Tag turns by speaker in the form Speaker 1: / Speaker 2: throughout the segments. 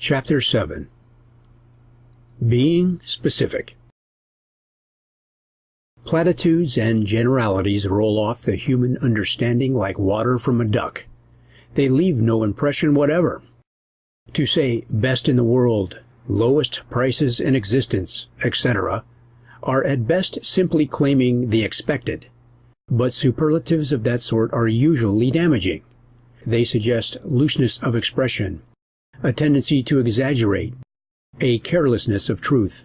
Speaker 1: Chapter 7. Being Specific. Platitudes and generalities roll off the human understanding like water from a duck. They leave no impression whatever. To say best in the world, lowest prices in existence, etc., are at best simply claiming the expected, but superlatives of that sort are usually damaging. They suggest looseness of expression, a tendency to exaggerate, a carelessness of truth.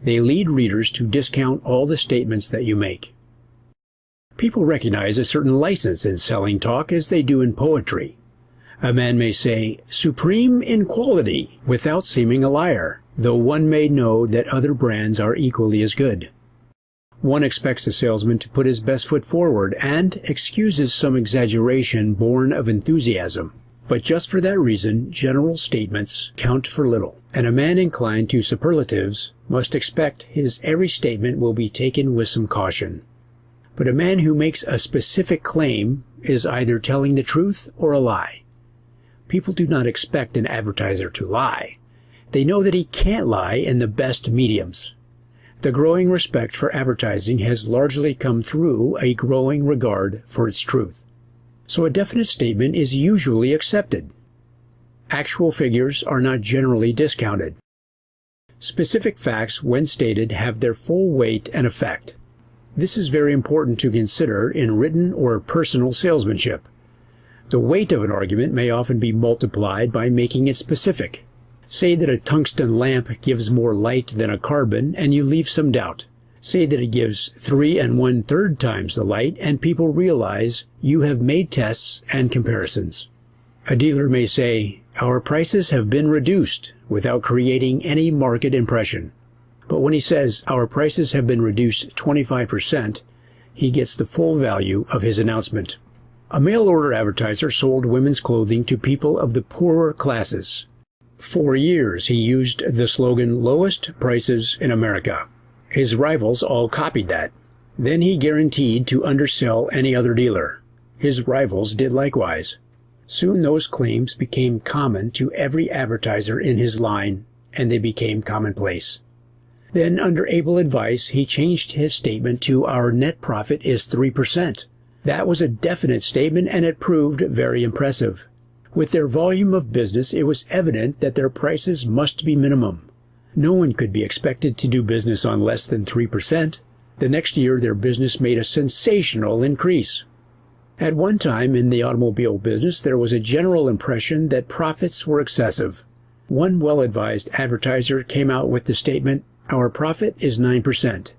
Speaker 1: They lead readers to discount all the statements that you make. People recognize a certain license in selling talk as they do in poetry. A man may say, "supreme in quality," without seeming a liar, though one may know that other brands are equally as good. One expects a salesman to put his best foot forward and excuses some exaggeration born of enthusiasm. But just for that reason, general statements count for little, and a man inclined to superlatives must expect his every statement will be taken with some caution. But a man who makes a specific claim is either telling the truth or a lie. People do not expect an advertiser to lie. They know that he can't lie in the best mediums. The growing respect for advertising has largely come through a growing regard for its truth. So a definite statement is usually accepted. Actual figures are not generally discounted. Specific facts, when stated, have their full weight and effect. This is very important to consider in written or personal salesmanship. The weight of an argument may often be multiplied by making it specific. Say that a tungsten lamp gives more light than a carbon, and you leave some doubt. Say that it gives 3 1/3 times the light, and people realize you have made tests and comparisons. A dealer may say, "Our prices have been reduced," without creating any market impression. But when he says, "Our prices have been reduced 25%, he gets the full value of his announcement. A mail-order advertiser sold women's clothing to people of the poorer classes. For years he used the slogan, "Lowest prices in America." His rivals all copied that. Then he guaranteed to undersell any other dealer. His rivals did likewise. Soon those claims became common to every advertiser in his line, and they became commonplace. Then, under able advice, he changed his statement to, "Our net profit is 3%. That was a definite statement, and it proved very impressive. With their volume of business, it was evident that their prices must be minimum. No one could be expected to do business on less than 3%. The next year, their business made a sensational increase. At one time in the automobile business, there was a general impression that profits were excessive. One well-advised advertiser came out with the statement, "Our profit is 9%.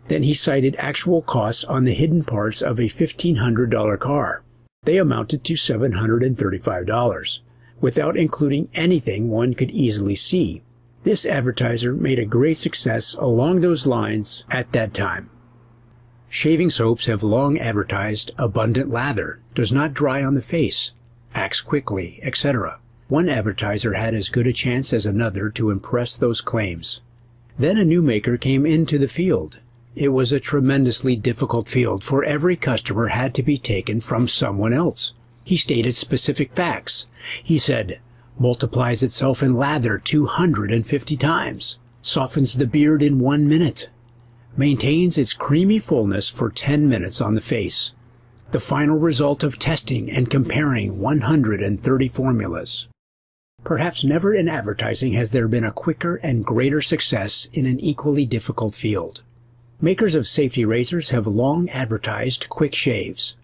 Speaker 1: Then he cited actual costs on the hidden parts of a $1,500 car. They amounted to $735, without including anything one could easily see. This advertiser made a great success along those lines at that time. Shaving soaps have long advertised abundant lather, does not dry on the face, acts quickly, etc. One advertiser had as good a chance as another to impress those claims. Then a new maker came into the field. It was a tremendously difficult field, for every customer had to be taken from someone else. He stated specific facts. He said, "Multiplies itself in lather 250 times, softens the beard in 1 minute, maintains its creamy fullness for 10 minutes on the face. The final result of testing and comparing 130 formulas." Perhaps never in advertising has there been a quicker and greater success in an equally difficult field. Makers of safety razors have long advertised quick shaves.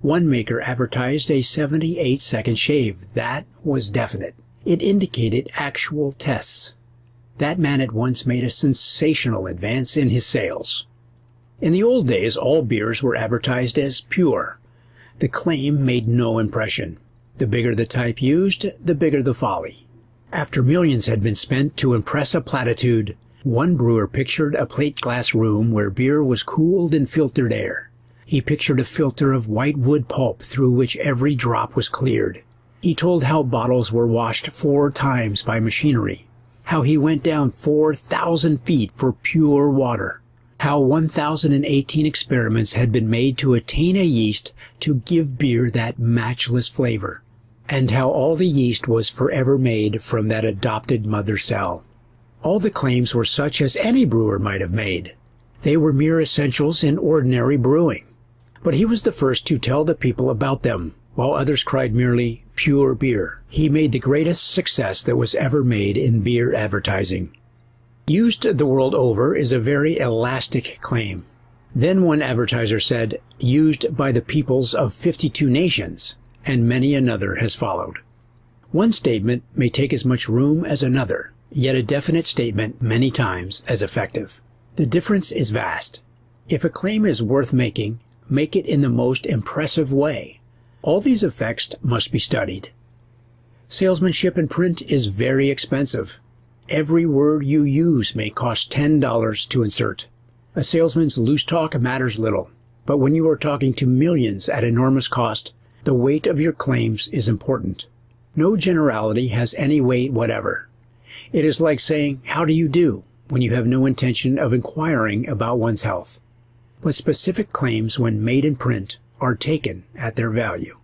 Speaker 1: One maker advertised a 78-second shave. That was definite. It indicated actual tests. That man at once made a sensational advance in his sales. In the old days, all beers were advertised as pure. The claim made no impression. The bigger the type used, the bigger the folly. After millions had been spent to impress a platitude, one brewer pictured a plate-glass room where beer was cooled in filtered air. He pictured a filter of white wood pulp through which every drop was cleared. He told how bottles were washed 4 times by machinery, how he went down 4,000 feet for pure water, how 1,018 experiments had been made to attain a yeast to give beer that matchless flavor. and how all the yeast was forever made from that adopted mother cell. All the claims were such as any brewer might have made. They were mere essentials in ordinary brewing. But he was the first to tell the people about them, while others cried merely, "Pure beer." He made the greatest success that was ever made in beer advertising. Used the world over is a very elastic claim. Then one advertiser said, "Used by the peoples of 52 nations," and many another has followed. One statement may take as much room as another, yet a definite statement many times as effective. The difference is vast. If a claim is worth making, make it in the most impressive way. All these effects must be studied. Salesmanship in print is very expensive. Every word you use may cost $10 to insert. A salesman's loose talk matters little, but when you are talking to millions at enormous cost, the weight of your claims is important. No generality has any weight whatever. It is like saying, "How do you do?" when you have no intention of inquiring about one's health. But specific claims, when made in print, are taken at their value.